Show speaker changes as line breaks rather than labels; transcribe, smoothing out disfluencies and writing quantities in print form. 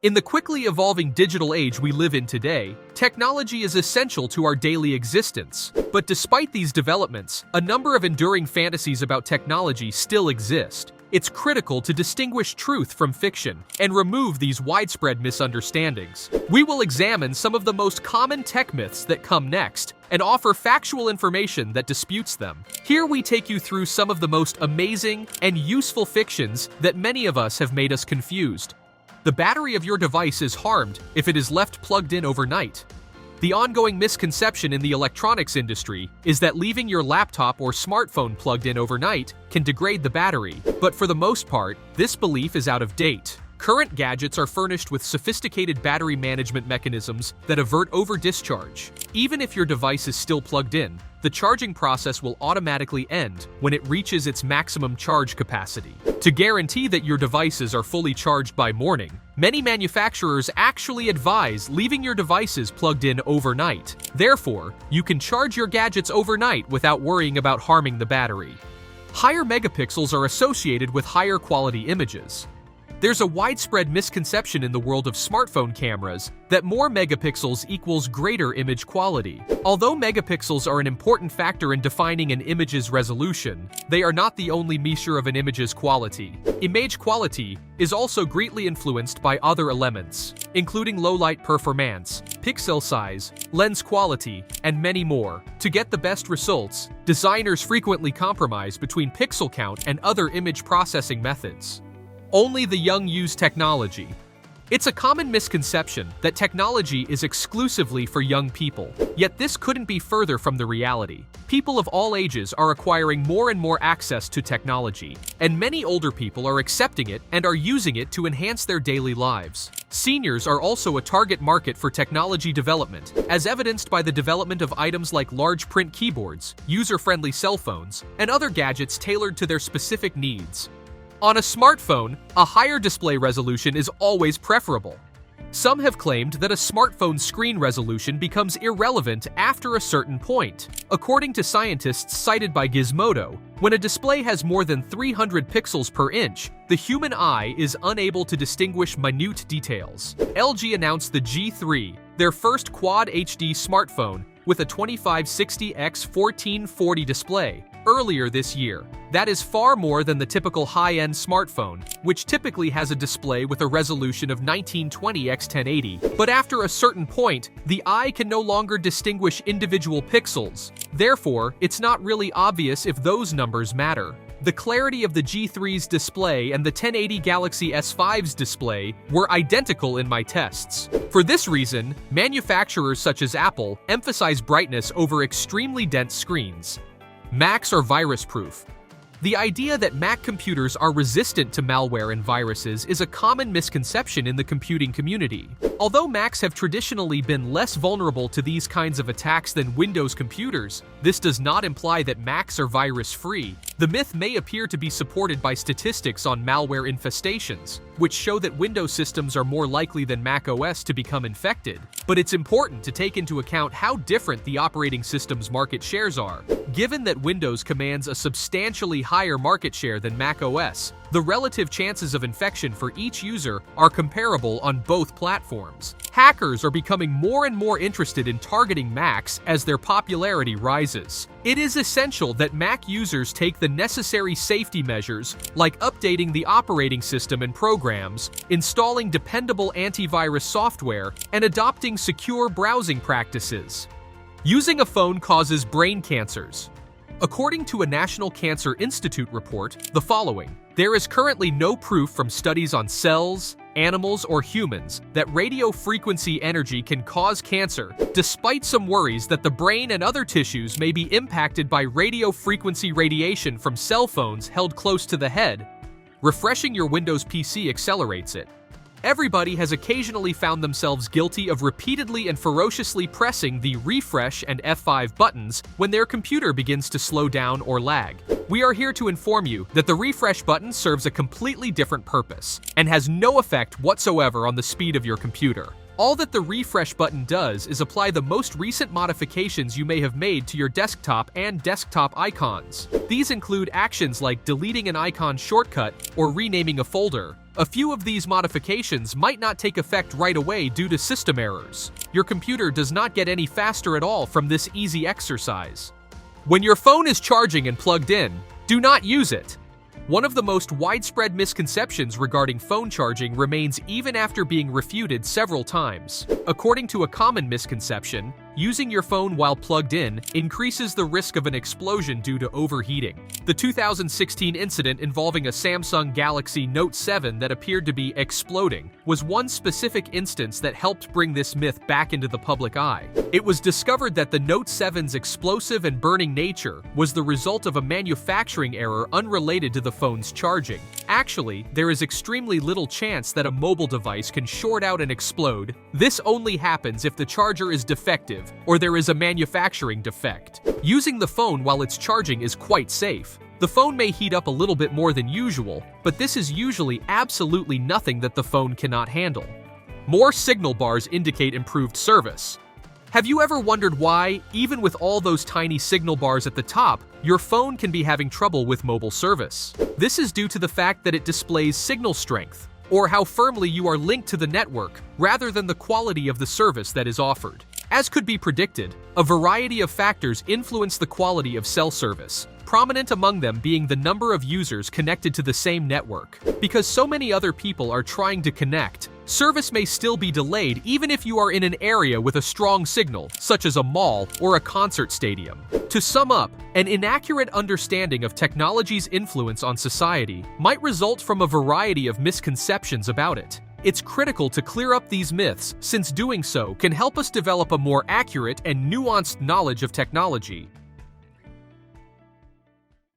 In the quickly evolving digital age we live in today, technology is essential to our daily existence. But despite these developments, a number of enduring fantasies about technology still exist. It's critical to distinguish truth from fiction and remove these widespread misunderstandings. We will examine some of the most common tech myths that come next and offer factual information that disputes them. Here we take you through some of the most amazing and useful fictions that many of us have made us confused. The battery of your device is harmed if it is left plugged in overnight. The ongoing misconception in the electronics industry is that leaving your laptop or smartphone plugged in overnight can degrade the battery, but for the most part, this belief is out of date. Current gadgets are furnished with sophisticated battery management mechanisms that avert over-discharge. Even if your device is still plugged in, the charging process will automatically end when it reaches its maximum charge capacity. To guarantee that your devices are fully charged by morning, many manufacturers actually advise leaving your devices plugged in overnight. Therefore, you can charge your gadgets overnight without worrying about harming the battery. Higher megapixels are associated with higher quality images. There's a widespread misconception in the world of smartphone cameras that more megapixels equals greater image quality. Although megapixels are an important factor in defining an image's resolution, they are not the only measure of an image's quality. Image quality is also greatly influenced by other elements, including low light performance, pixel size, lens quality, and many more. To get the best results, designers frequently compromise between pixel count and other image processing methods. Only the young use technology. It's a common misconception that technology is exclusively for young people, yet this couldn't be further from the reality. People of all ages are acquiring more and more access to technology, and many older people are accepting it and are using it to enhance their daily lives. Seniors are also a target market for technology development, as evidenced by the development of items like large print keyboards, user-friendly cell phones, and other gadgets tailored to their specific needs. On a smartphone, a higher display resolution is always preferable. Some have claimed that a smartphone screen resolution becomes irrelevant after a certain point. According to scientists cited by Gizmodo, when a display has more than 300 pixels per inch, the human eye is unable to distinguish minute details. LG announced the G3, their first Quad HD smartphone, with a 2560x1440 display earlier this year. That is far more than the typical high-end smartphone, which typically has a display with a resolution of 1920x1080. But after a certain point, the eye can no longer distinguish individual pixels. Therefore, it's not really obvious if those numbers matter. The clarity of the G3's display and the 1080 Galaxy S5's display were identical in my tests. For this reason, manufacturers such as Apple emphasize brightness over extremely dense screens. Macs are virus-proof. The idea that Mac computers are resistant to malware and viruses is a common misconception in the computing community. Although Macs have traditionally been less vulnerable to these kinds of attacks than Windows computers, this does not imply that Macs are virus-free. The myth may appear to be supported by statistics on malware infestations, which show that Windows systems are more likely than Mac OS to become infected. But it's important to take into account how different the operating system's market shares are. Given that Windows commands a substantially higher market share than Mac OS, the relative chances of infection for each user are comparable on both platforms. Hackers are becoming more and more interested in targeting Macs as their popularity rises. It is essential that Mac users take the necessary safety measures, like updating the operating system and programs, installing dependable antivirus software, and adopting secure browsing practices. Using a phone causes brain cancers. According to a National Cancer Institute report, the following: there is currently no proof from studies on cells, animals, or humans that radio frequency energy can cause cancer, despite some worries that the brain and other tissues may be impacted by radio frequency radiation from cell phones held close to the head. Refreshing your Windows PC accelerates it. Everybody has occasionally found themselves guilty of repeatedly and ferociously pressing the refresh and F5 buttons when their computer begins to slow down or lag. We are here to inform you that the refresh button serves a completely different purpose and has no effect whatsoever on the speed of your computer. All that the refresh button does is apply the most recent modifications you may have made to your desktop and desktop icons. These include actions like deleting an icon shortcut or renaming a folder. A few of these modifications might not take effect right away due to system errors. Your computer does not get any faster at all from this easy exercise. When your phone is charging and plugged in, do not use it. One of the most widespread misconceptions regarding phone charging remains even after being refuted several times. According to a common misconception, using your phone while plugged in increases the risk of an explosion due to overheating. The 2016 incident involving a Samsung Galaxy Note 7 that appeared to be exploding was one specific instance that helped bring this myth back into the public eye. It was discovered that the Note 7's explosive and burning nature was the result of a manufacturing error unrelated to the phone's charging. Actually, there is extremely little chance that a mobile device can short out and explode. This only happens if the charger is defective or there is a manufacturing defect. Using the phone while it's charging is quite safe. The phone may heat up a little bit more than usual, but this is usually absolutely nothing that the phone cannot handle. More signal bars indicate improved service. Have you ever wondered why, even with all those tiny signal bars at the top, your phone can be having trouble with mobile service? This is due to the fact that it displays signal strength, or how firmly you are linked to the network, rather than the quality of the service that is offered. As could be predicted, a variety of factors influence the quality of cell service, prominent among them being the number of users connected to the same network. Because so many other people are trying to connect, service may still be delayed even if you are in an area with a strong signal, such as a mall or a concert stadium. To sum up, an inaccurate understanding of technology's influence on society might result from a variety of misconceptions about it. It's critical to clear up these myths, since doing so can help us develop a more accurate and nuanced knowledge of technology.